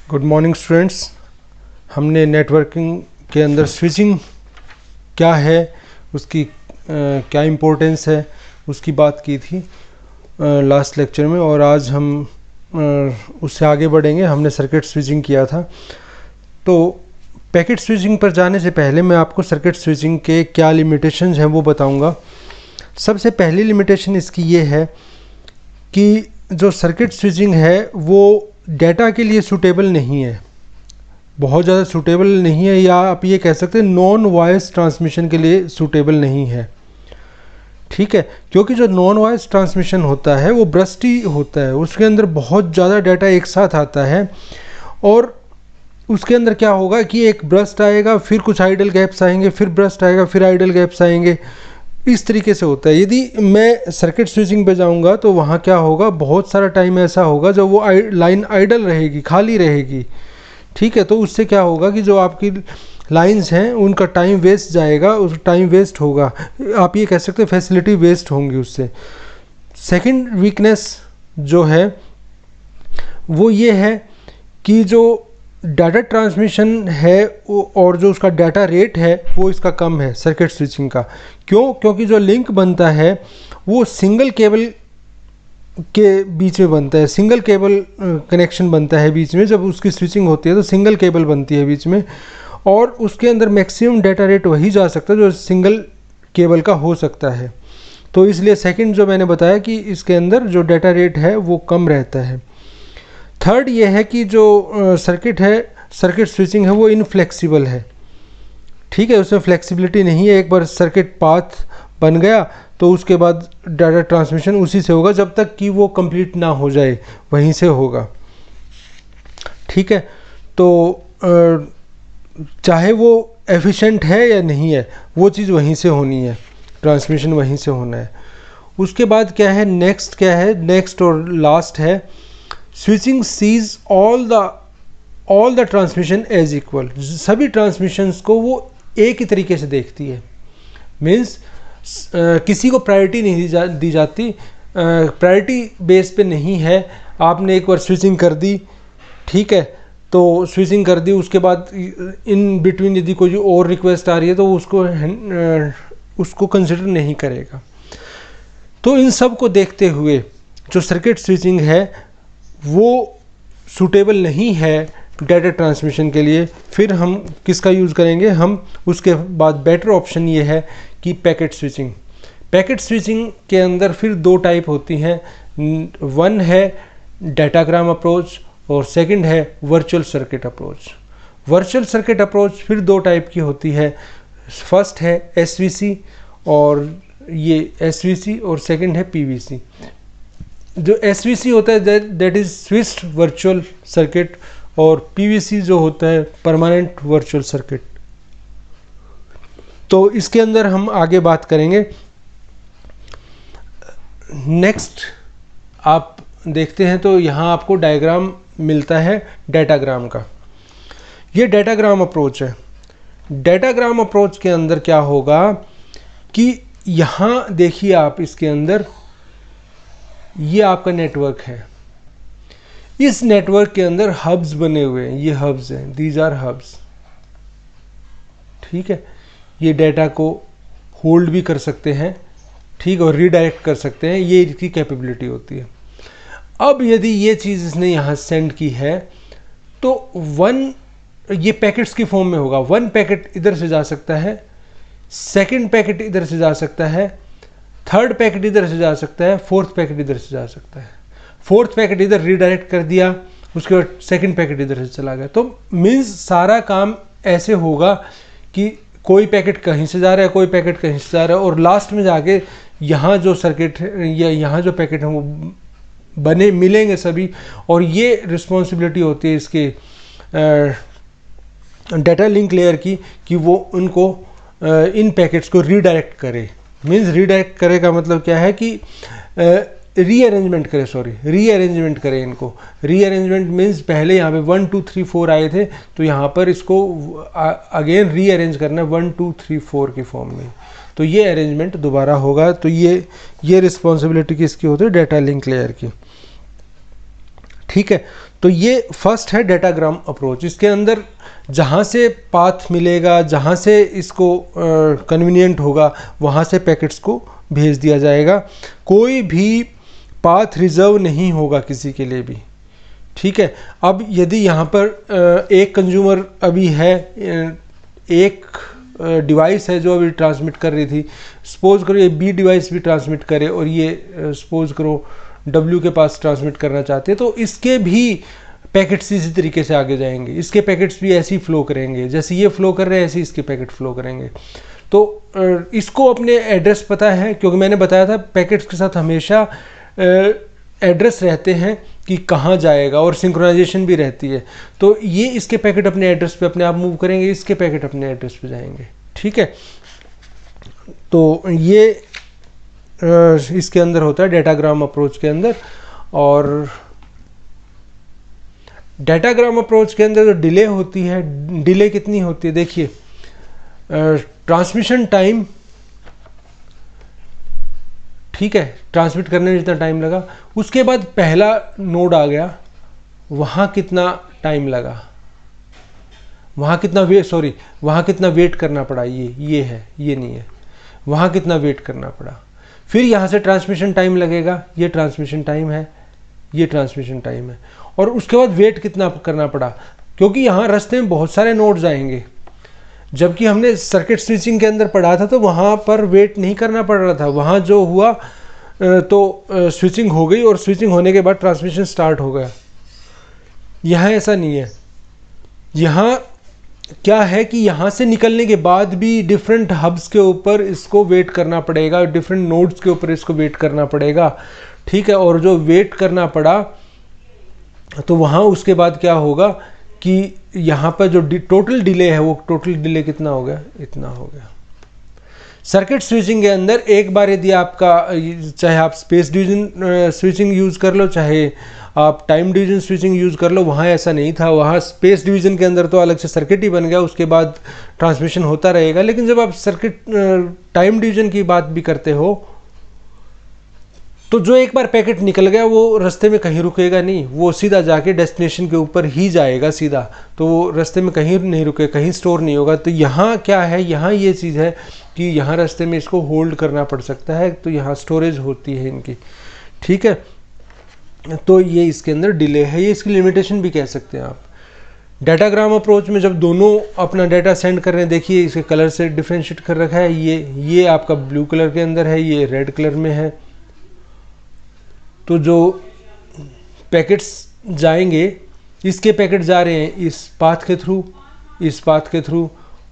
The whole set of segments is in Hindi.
Good morning students. हमने नेटवर्किंग के अंदर स्विचिंग क्या है, उसकी क्या इम्पोर्टेंस है, उसकी बात की थी लास्ट लेक्चर में, और आज हम उससे आगे बढ़ेंगे। हमने सर्किट स्विचिंग किया था। तो पैकेट स्विचिंग पर जाने से पहले मैं आपको सर्किट स्विचिंग के क्या लिमिटेशंस हैं वो बताऊंगा। सबसे पहली लिमिटेशन इसकी ये है कि जो सर्किट स्विचिंग है वो डाटा के लिए सूटेबल नहीं है, बहुत ज़्यादा सूटेबल नहीं है, या आप ये कह सकते हैं नॉन वॉइस ट्रांसमिशन के लिए सूटेबल नहीं है। ठीक है, क्योंकि जो नॉन वॉइस ट्रांसमिशन होता है वो ब्रस्टी होता है, उसके अंदर बहुत ज़्यादा डाटा एक साथ आता है, और उसके अंदर क्या होगा कि एक ब्रस्ट आएगा, फिर कुछ आइडल गैप्स आएंगे, फिर ब्रस्ट आएगा, फिर आइडल गैप्स आएंगे, इस तरीके से होता है। यदि मैं सर्किट स्विचिंग पे जाऊंगा तो वहाँ क्या होगा, बहुत सारा टाइम ऐसा होगा जब वो लाइन आइडल रहेगी, खाली रहेगी। ठीक है, तो उससे क्या होगा कि जो आपकी लाइंस हैं उनका टाइम वेस्ट जाएगा, उस टाइम वेस्ट होगा, आप ये कह सकते हैं फैसिलिटी वेस्ट होंगी उससे। सेकंड वीकनेस जो है वो ये है कि जो डाटा ट्रांसमिशन है और जो उसका डाटा रेट है वो इसका कम है सर्किट स्विचिंग का। क्यों? क्योंकि जो लिंक बनता है वो सिंगल केबल के बीच में बनता है, सिंगल केबल कनेक्शन बनता है बीच में। जब उसकी स्विचिंग होती है तो सिंगल केबल बनती है बीच में, और उसके अंदर मैक्सिमम डाटा रेट वही जा सकता है जो सिंगल केबल का हो सकता है। तो इसलिए सेकंड जो मैंने बताया कि इसके अंदर जो डाटा रेट है वो कम रहता है। थर्ड ये है कि जो सर्किट स्विचिंग है वो इनफ्लेक्सिबल है। ठीक है, उसमें फ्लेक्सिबिलिटी नहीं है। एक बार सर्किट पाथ बन गया तो उसके बाद डाटा ट्रांसमिशन उसी से होगा, जब तक कि वो कंप्लीट ना हो जाए वहीं से होगा। ठीक है, तो चाहे वो एफिशिएंट है या नहीं है, वो चीज़ वहीं से होनी है, ट्रांसमिशन वहीं से होना है। उसके बाद क्या है, नेक्स्ट क्या है, नेक्स्ट और लास्ट है switching sees all the transmission as equal. सभी ट्रांसमिशंस को वो एक ही तरीके से देखती है। मीन्स किसी को प्रायोरिटी नहीं दी जाती, प्रायोरिटी बेस पे नहीं है। आपने एक बार स्विचिंग कर दी, ठीक है, तो स्विचिंग कर दी, उसके बाद इन बिटवीन यदि कोई और रिक्वेस्ट आ रही है तो उसको कंसिडर नहीं करेगा। तो इन सब को देखते हुए जो सर्किट स्विचिंग है वो सूटेबल नहीं है डाटा ट्रांसमिशन के लिए। फिर हम किसका यूज़ करेंगे, हम उसके बाद बेटर ऑप्शन ये है कि पैकेट स्विचिंग। पैकेट स्विचिंग के अंदर फिर दो टाइप होती हैं, वन है डाटाग्राम अप्रोच और सेकंड है virtual circuit approach. Virtual circuit approach फिर दो टाइप की होती है, फर्स्ट है एसवीसी और सेकंड है पीवीसी। जो एसवीसी होता है that is switched virtual circuit, और पीवीसी जो होता है परमानेंट वर्चुअल सर्किट। तो इसके अंदर हम आगे बात करेंगे। नेक्स्ट आप देखते हैं तो यहाँ आपको डायग्राम मिलता है डाटाग्राम का। ये डाटाग्राम अप्रोच है। डाटाग्राम अप्रोच के अंदर क्या होगा कि यहाँ देखिए आप, इसके अंदर ये आपका नेटवर्क है। इस नेटवर्क के अंदर हब्स बने हुए हैं, ये हब्स हैं, दीज आर हब्स। ठीक है, ये डाटा को होल्ड भी कर सकते हैं, ठीक, और रीडायरेक्ट कर सकते हैं, ये इसकी कैपेबिलिटी होती है। अब यदि ये चीज़ इसने यहाँ सेंड की है तो ये पैकेट्स की फॉर्म में होगा। वन पैकेट इधर से जा सकता है, सेकंड पैकेट इधर से जा सकता है, थर्ड पैकेट इधर से जा सकता है, फोर्थ पैकेट इधर से जा सकता है। फोर्थ पैकेट इधर रीडायरेक्ट कर दिया, उसके बाद सेकंड पैकेट इधर से चला गया। तो मीन्स सारा काम ऐसे होगा कि कोई पैकेट कहीं से जा रहा है, कोई पैकेट कहीं से जा रहा है, और लास्ट में जाके यहाँ जो सर्किट है या यहाँ जो पैकेट है वो बने मिलेंगे सभी। और ये रिस्पॉन्सिबिलिटी होती है इसके डाटा लिंक लेयर की कि वो उनको इन पैकेट्स को रीडायरेक्ट करे। मीन्स रीडायरेक्ट करे का मतलब क्या है कि रीअरेंजमेंट करे इनको। रीअरेंजमेंट मीन्स पहले यहाँ पे 1 2 3 4 आए थे, तो यहाँ पर इसको अगेन रीअरेंज करना है 1 2 3 4 की फॉर्म में, तो ये अरेंजमेंट दोबारा होगा। तो ये रिस्पॉन्सिबिलिटी किसकी होती है, डाटा लिंक लेयर की। ठीक है। तो ये फर्स्ट है डाटाग्राम अप्रोच। इसके अंदर जहाँ से पाथ मिलेगा, जहाँ से इसको कन्वीनियंट होगा, वहाँ से पैकेट्स को भेज दिया जाएगा। कोई भी पाथ रिजर्व नहीं होगा किसी के लिए भी, ठीक है। अब यदि यहाँ पर एक कंज्यूमर अभी है, एक डिवाइस है जो अभी ट्रांसमिट कर रही थी, सपोज करो ये बी डिवाइस भी ट्रांसमिट करे और ये सपोज करो डब्ल्यू के पास ट्रांसमिट करना चाहते हैं, तो इसके भी पैकेट्स इसी तरीके से आगे जाएंगे। इसके पैकेट्स भी ऐसे ही फ्लो करेंगे, जैसे ये फ्लो कर रहे हैं ऐसे इसके पैकेट फ्लो करेंगे। तो इसको अपने एड्रेस पता है, क्योंकि मैंने बताया था पैकेट्स के साथ हमेशा एड्रेस रहते हैं कि कहाँ जाएगा, और सिंक्रोनाइजेशन भी रहती है। तो ये इसके पैकेट अपने एड्रेस पे अपने आप मूव करेंगे, इसके पैकेट अपने एड्रेस पे जाएंगे, ठीक है। तो ये इसके अंदर होता है डाटाग्राम अप्रोच के अंदर। और डाटाग्राम अप्रोच के अंदर जो डिले होती है, डिले कितनी होती है देखिए, ट्रांसमिशन टाइम, ठीक है, ट्रांसमिट करने में जितना टाइम लगा, उसके बाद पहला नोड आ गया, वहाँ कितना टाइम लगा, वहाँ कितना वेट करना पड़ा, ये है, ये नहीं है, वहाँ कितना वेट करना पड़ा। फिर यहाँ से ट्रांसमिशन टाइम लगेगा, ये ट्रांसमिशन टाइम है, ये ट्रांसमिशन टाइम है, और उसके बाद वेट कितना करना पड़ा, क्योंकि यहाँ रास्ते में बहुत सारे नोड्स आएंगे। जबकि हमने सर्किट स्विचिंग के अंदर पढ़ा था तो वहाँ पर वेट नहीं करना पड़ रहा था, वहाँ जो हुआ तो स्विचिंग हो गई और स्विचिंग होने के बाद ट्रांसमिशन स्टार्ट हो गया। यहाँ ऐसा नहीं है। यहाँ क्या है कि यहाँ से निकलने के बाद भी डिफरेंट हब्स के ऊपर इसको वेट करना पड़ेगा, डिफरेंट नोड्स के ऊपर इसको वेट करना पड़ेगा, ठीक है। और जो वेट करना पड़ा तो वहाँ उसके बाद क्या होगा कि यहाँ पर जो टोटल डिले है, वो टोटल डिले कितना हो गया, इतना हो गया। सर्किट स्विचिंग के अंदर एक बार यदि आपका, चाहे आप स्पेस डिवीजन स्विचिंग यूज़ कर लो, चाहे आप टाइम डिवीजन स्विचिंग यूज़ कर लो, वहाँ ऐसा नहीं था। वहाँ स्पेस डिवीजन के अंदर तो अलग से सर्किट ही बन गया, उसके बाद ट्रांसमिशन होता रहेगा। लेकिन जब आप सर्किट टाइम डिवीजन की बात भी करते हो तो जो एक बार पैकेट निकल गया वो रास्ते में कहीं रुकेगा नहीं, वो सीधा जाके डेस्टिनेशन के ऊपर ही जाएगा सीधा, तो वो रास्ते में कहीं नहीं रुके, कहीं स्टोर नहीं होगा। तो यहाँ क्या है, यहाँ ये चीज़ है कि यहाँ रास्ते में इसको होल्ड करना पड़ सकता है, तो यहाँ स्टोरेज होती है इनकी, ठीक है। तो ये इसके अंदर डिले है, ये इसकी लिमिटेशन भी कह सकते हैं आप। डाटाग्राम अप्रोच में जब दोनों अपना डाटा सेंड कर रहे हैं, देखिए इसके कलर से डिफ्रेंशिएट कर रखा है, ये आपका ब्लू कलर के अंदर है, ये रेड कलर में है। तो जो पैकेट्स जाएंगे, इसके पैकेट जा रहे हैं इस पाथ के थ्रू, इस पाथ के थ्रू,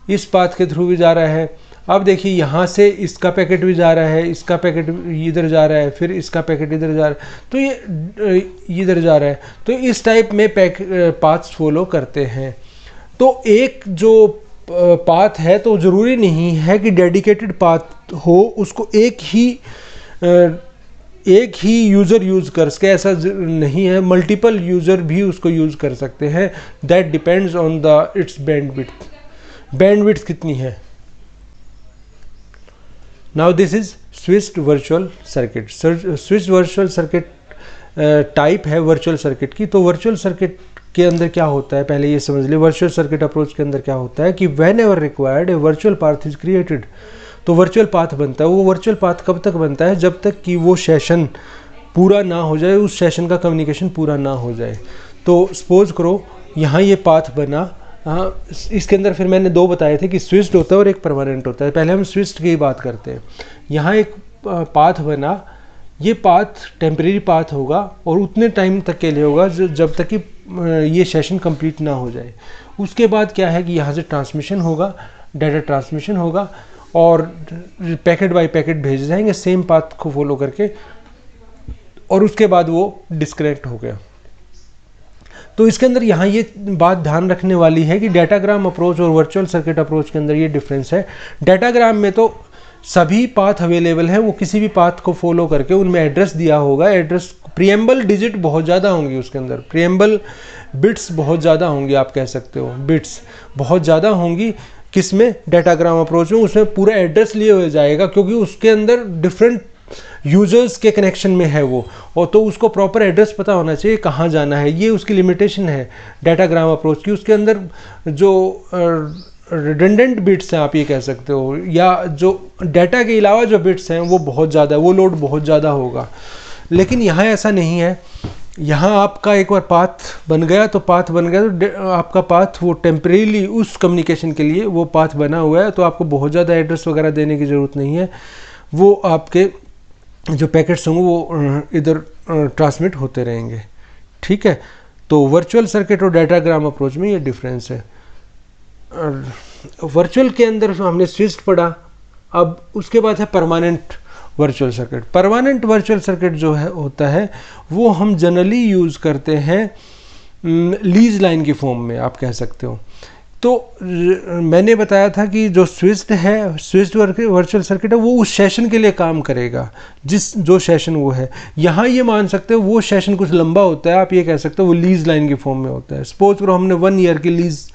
इस पाथ के थ्रू भी जा रहा है। अब देखिए यहाँ से इसका पैकेट भी जा रहा है, इसका पैकेट इधर जा रहा है, फिर इसका पैकेट इधर जा रहा है, तो ये इधर जा रहा है। तो इस टाइप में पाथ्स फॉलो करते हैं। तो एक जो पाथ है तो ज़रूरी नहीं है कि डेडिकेटेड पाथ हो, उसको एक ही यूज़र यूज़ कर सके, ऐसा नहीं है। मल्टीपल यूज़र भी उसको यूज़ कर सकते हैं। That depends on the it's bandwidth, bandwidth कितनी है। Now this is switched virtual circuit. Switched virtual circuit type है वर्चुअल सर्किट की। तो वर्चुअल सर्किट के अंदर क्या होता है, पहले ये समझ लिया। वर्चुअल सर्किट अप्रोच के अंदर क्या होता है कि when ever required A virtual path is created, तो वर्चुअल पाथ बनता है। वो वर्चुअल पाथ कब तक बनता है, जब तक कि वो सेशन पूरा ना हो जाए, उस सेशन का कम्युनिकेशन पूरा ना हो जाए। तो सपोज करो यहाँ ये पाथ बना, हाँ, इसके अंदर फिर मैंने दो बताए थे कि स्विच्ड होता है और एक परमानेंट होता है। पहले हम स्विच्ड की बात करते हैं। यहाँ एक पाथ बना, ये पाथ टेम्परेरी पाथ होगा और उतने टाइम तक के लिए होगा जब तक कि ये सेशन कंप्लीट ना हो जाए। उसके बाद क्या है कि यहाँ से ट्रांसमिशन होगा, डाटा ट्रांसमिशन होगा और पैकेट बाय पैकेट भेजे जाएंगे सेम पाथ को फॉलो करके, और उसके बाद वो डिस्कनेक्ट हो गया। तो इसके अंदर यहाँ ये बात ध्यान रखने वाली है कि डाटाग्राम अप्रोच और वर्चुअल सर्किट अप्रोच के अंदर ये डिफरेंस है। डाटाग्राम में तो सभी पाथ अवेलेबल है, वो किसी भी पाथ को फॉलो करके उनमें एड्रेस दिया होगा। एड्रेस प्रीएम्बल डिजिट बहुत ज़्यादा होंगी, उसके अंदर प्रीएम्बल बिट्स बहुत ज़्यादा होंगी, आप कह सकते हो बिट्स बहुत ज़्यादा होंगी। किसमें, डाटाग्राम अप्रोच में, उसमें पूरा एड्रेस लिए हुए जाएगा, क्योंकि उसके अंदर डिफरेंट यूजर्स के कनेक्शन में है वो, और तो उसको प्रॉपर एड्रेस पता होना चाहिए कहाँ जाना है। ये उसकी लिमिटेशन है डाटाग्राम अप्रोच की। उसके अंदर जो रिडंडेंट बिट्स हैं आप ये कह सकते हो, या जो डाटा के अलावा जो बिट्स हैं वो बहुत ज़्यादा, वो लोड बहुत ज़्यादा होगा। लेकिन यहाँ ऐसा नहीं है। यहाँ आपका एक बार पाथ बन गया तो आपका पाथ वो टेम्परेली उस कम्युनिकेशन के लिए वो पाथ बना हुआ है, तो आपको बहुत ज़्यादा एड्रेस वगैरह देने की ज़रूरत नहीं है। वो आपके जो पैकेट्स होंगे वो इधर ट्रांसमिट होते रहेंगे, ठीक है। तो वर्चुअल सर्किट और डाटाग्राम अप्रोच में ये डिफरेंस है। वर्चुअल के अंदर हमने स्विच पढ़ा, अब उसके बाद है permanent virtual circuit. Permanent virtual circuit जो है होता है वो हम जनरली यूज़ करते हैं लीज लाइन की फॉर्म में, आप कह सकते हो। तो मैंने बताया था कि जो स्विच्ड वर्चुअल सर्किट है वो उस सेशन के लिए काम करेगा जो सेशन वो है। यहाँ ये मान सकते हो वो सेशन कुछ लंबा होता है, आप ये कह सकते हो वो लीज लाइन की फॉर्म में होता है। सपोज करो हमने 1 ईयर की लीज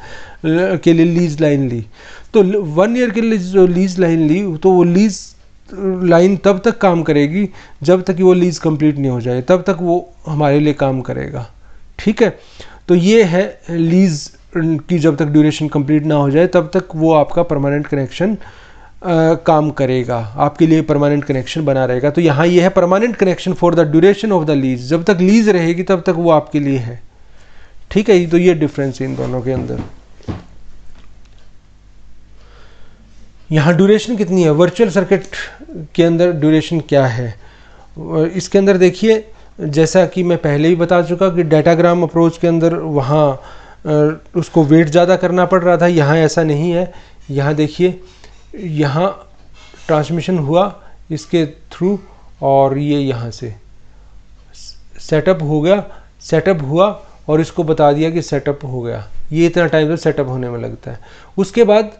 के लिए लीज लाइन ली, तो 1 ईयर के लिए जो लीज लाइन ली तो वो लीज लाइन तब तक काम करेगी जब तक कि वो लीज कंप्लीट नहीं हो जाए, तब तक वो हमारे लिए काम करेगा, ठीक है। तो ये है लीज की जब तक ड्यूरेशन कंप्लीट ना हो जाए तब तक वो आपका परमानेंट कनेक्शन काम करेगा, आपके लिए परमानेंट कनेक्शन बना रहेगा। तो यहाँ ये है permanent connection for the duration of the lease, जब तक लीज रहेगी तब तक वो आपके लिए है, ठीक है। तो ये डिफरेंस है इन दोनों के अंदर। यहाँ ड्यूरेशन कितनी है वर्चुअल सर्किट के अंदर, ड्यूरेशन क्या है इसके अंदर देखिए, जैसा कि मैं पहले ही बता चुका कि डाटाग्राम अप्रोच के अंदर वहाँ उसको वेट ज़्यादा करना पड़ रहा था, यहाँ ऐसा नहीं है। यहाँ देखिए, यहाँ ट्रांसमिशन हुआ इसके थ्रू और ये यहाँ से सेटअप हो गया, सेटअप हुआ और इसको बता दिया कि सेटअप हो गया। ये इतना टाइम तो सेटअप होने में लगता है। उसके बाद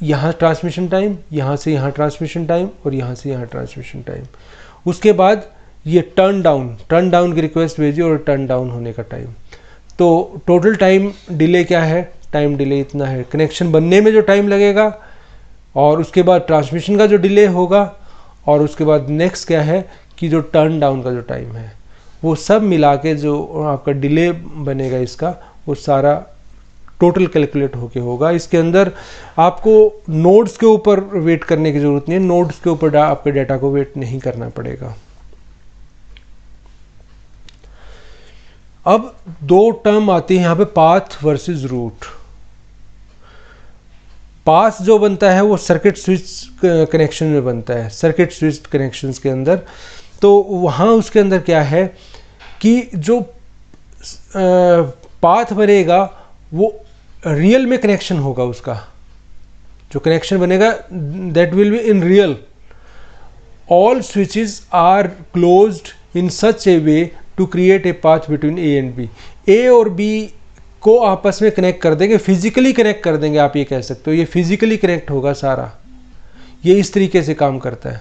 यहाँ ट्रांसमिशन टाइम, यहाँ से यहाँ ट्रांसमिशन टाइम और यहाँ से यहाँ ट्रांसमिशन टाइम। उसके बाद ये टर्न डाउन की रिक्वेस्ट भेजी और टर्न डाउन होने का टाइम। तो टोटल टाइम डिले क्या है, टाइम डिले इतना है, कनेक्शन बनने में जो टाइम लगेगा और उसके बाद ट्रांसमिशन का जो डिले होगा, और उसके बाद नेक्स्ट क्या है कि जो टर्न डाउन का जो टाइम है, वो सब मिला के जो आपका डिले बनेगा इसका, वो सारा टोटल कैलकुलेट होके होगा। इसके अंदर आपको नोड्स के ऊपर वेट करने की ज़रूरत नहीं है, नोड्स के ऊपर आपके डाटा को वेट नहीं करना पड़ेगा। अब दो टर्म आती है यहाँ पे, पाथ वर्सेस रूट। पाथ जो बनता है वो सर्किट स्विच कनेक्शन में बनता है, सर्किट स्विच कनेक्शंस के अंदर। तो वहाँ उसके अंदर क्या है कि जो पाथ बनेगा वो रियल में कनेक्शन होगा, उसका जो कनेक्शन बनेगा that will be in real. All switches are closed in such a way to create a path between A and B. A और बी को आपस में कनेक्ट कर देंगे, फिजिकली कनेक्ट कर देंगे, आप ये कह सकते हो। ये फिजिकली कनेक्ट होगा सारा, ये इस तरीके से काम करता है।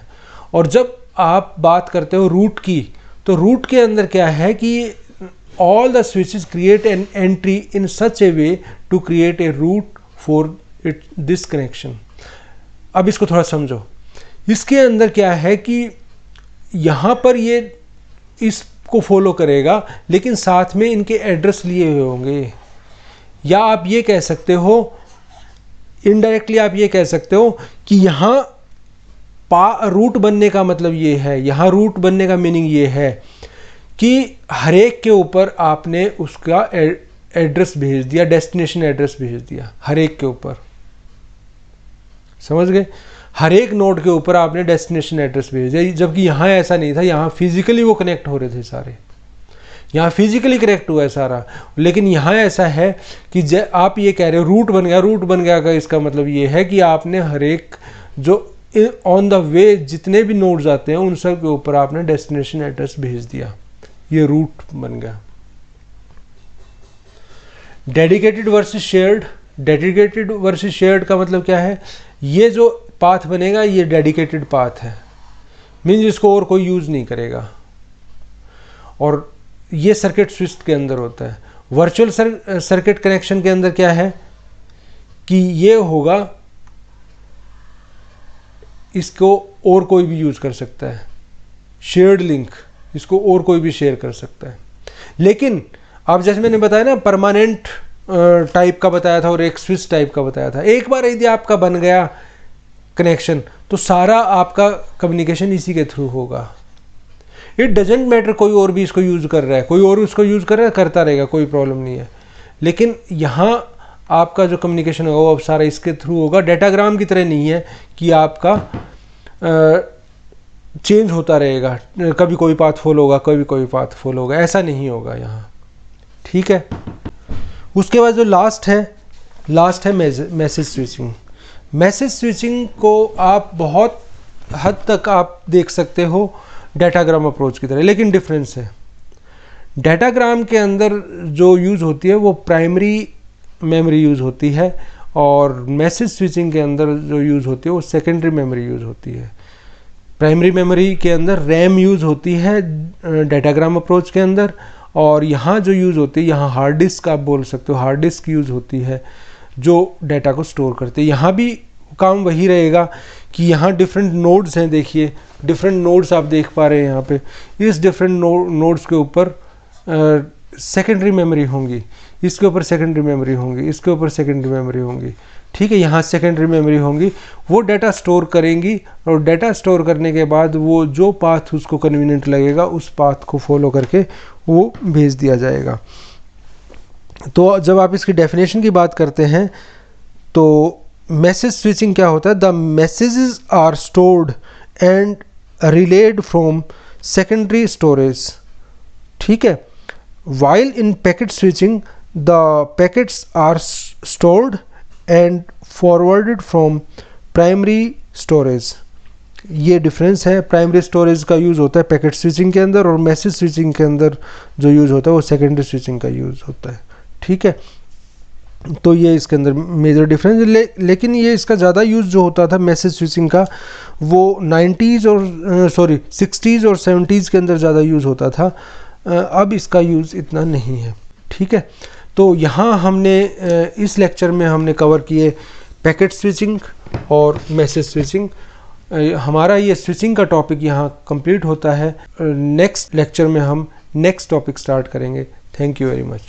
और जब आप बात करते हो रूट की, तो रूट के अंदर क्या है कि all the switches create an entry in such a way to create a route for this connection। अब इसको थोड़ा समझो। इसके अंदर क्या है कि यहाँ पर ये इसको फॉलो करेगा, लेकिन साथ में इनके एड्रेस लिए हुए होंगे, या आप ये कह सकते हो इनडायरेक्टली आप ये कह सकते हो कि यहाँ रूट बनने का मतलब ये है, यहाँ रूट बनने का मीनिंग ये है कि हर एक के ऊपर आपने उसका एड्रेस भेज दिया, डेस्टिनेशन एड्रेस भेज दिया हर एक के ऊपर, समझ गए। हर एक नोड के ऊपर आपने डेस्टिनेशन एड्रेस भेज दिया, जबकि यहाँ ऐसा नहीं था। यहाँ फिजिकली वो कनेक्ट हो रहे थे सारे, यहाँ फिजिकली कनेक्ट हुआ है सारा। लेकिन यहाँ ऐसा है कि आप ये कह रहे हो रूट बन गया का इसका मतलब ये है कि आपने हर एक जो ऑन द वे जितने भी नोड्स आते हैं उन सब के ऊपर आपने डेस्टिनेशन एड्रेस भेज दिया, ये रूट बन गया। Dedicated versus shared, dedicated versus shared का मतलब क्या है, ये जो पाथ बनेगा ये डेडिकेटेड पाथ है, मीन्स इसको और कोई यूज नहीं करेगा, और ये सर्किट स्विच के अंदर होता है। वर्चुअल सर्किट कनेक्शन के अंदर क्या है कि ये होगा इसको और कोई भी यूज़ कर सकता है। शेयर्ड लिंक, इसको और कोई भी शेयर कर सकता है। लेकिन अब जैसे मैंने बताया ना, परमानेंट टाइप का बताया था और एक स्विच टाइप का बताया था। एक बार यदि आपका बन गया कनेक्शन तो सारा आपका कम्युनिकेशन इसी के थ्रू होगा। इट डजेंट मैटर कोई और भी इसको यूज़ कर रहा है, कोई और उसको यूज़ कर रहा है, करता रहेगा, कोई प्रॉब्लम नहीं है। लेकिन यहाँ आपका जो कम्युनिकेशन होगा वो अब सारा इसके थ्रू होगा। डाटाग्राम की तरह नहीं है कि आपका चेंज होता रहेगा, कभी कोई पाथ फॉलो होगा, कभी कोई पाथ फॉलो होगा, ऐसा नहीं होगा यहाँ। ठीक है। उसके बाद जो लास्ट है मैसेज स्विचिंग। मैसेज स्विचिंग को आप बहुत हद तक आप देख सकते हो डाटाग्राम अप्रोच की तरह, लेकिन डिफरेंस है। डाटाग्राम के अंदर जो यूज़ होती है वो प्राइमरी मेमोरी यूज़ होती है, और मैसेज स्विचिंग के अंदर जो यूज़ होती है वो सेकेंडरी मेमोरी यूज़ होती है। प्राइमरी मेमोरी के अंदर रैम यूज़ होती है डाटाग्राम अप्रोच के अंदर, और यहाँ जो यूज़ होती है, यहाँ हार्ड डिस्क आप बोल सकते हो, हार्ड डिस्क यूज़ होती है जो डाटा को स्टोर करते हैं। यहाँ भी काम वही रहेगा कि यहाँ डिफरेंट नोड्स हैं, देखिए डिफरेंट नोड्स आप देख पा रहे हैं यहाँ पे। इस डिफरेंट नोड्स के ऊपर सेकेंडरी मेमोरी होंगी, इसके ऊपर सेकेंडरी मेमोरी होंगी, इसके ऊपर सेकेंडरी मेमोरी होंगी। ठीक है, यहाँ सेकेंडरी मेमोरी होंगी, वो डाटा स्टोर करेंगी, और डाटा स्टोर करने के बाद वो जो पाथ उसको कन्वीनियंट लगेगा उस पाथ को फॉलो करके वो भेज दिया जाएगा। तो जब आप इसकी डेफिनेशन की बात करते हैं तो मैसेज स्विचिंग क्या होता है? The messages are stored and relayed from secondary storage. ठीक है। While in packet switching the packets are stored and forwarded from primary storage. ये डिफरेंस है। प्राइमरी स्टोरेज का यूज़ होता है पैकेट स्विचिंग के अंदर, और मैसेज स्विचिंग के अंदर जो यूज़ होता है वो सेकेंडरी स्विचिंग का यूज़ होता है। ठीक है। तो ये इसके अंदर मेजर डिफरेंस है। लेकिन ये इसका ज़्यादा यूज़ जो होता था मैसेज स्विचिंग का, वो 60s और 70s के अंदर ज़्यादा यूज़ होता था। अब इसका यूज़ इतना नहीं है। ठीक है। तो यहाँ हमने इस लेक्चर में हमने कवर किए पैकेट स्विचिंग और मैसेज स्विचिंग। हमारा ये स्विचिंग का टॉपिक यहाँ कंप्लीट होता है। नेक्स्ट लेक्चर में हम नेक्स्ट टॉपिक स्टार्ट करेंगे। Thank you very much.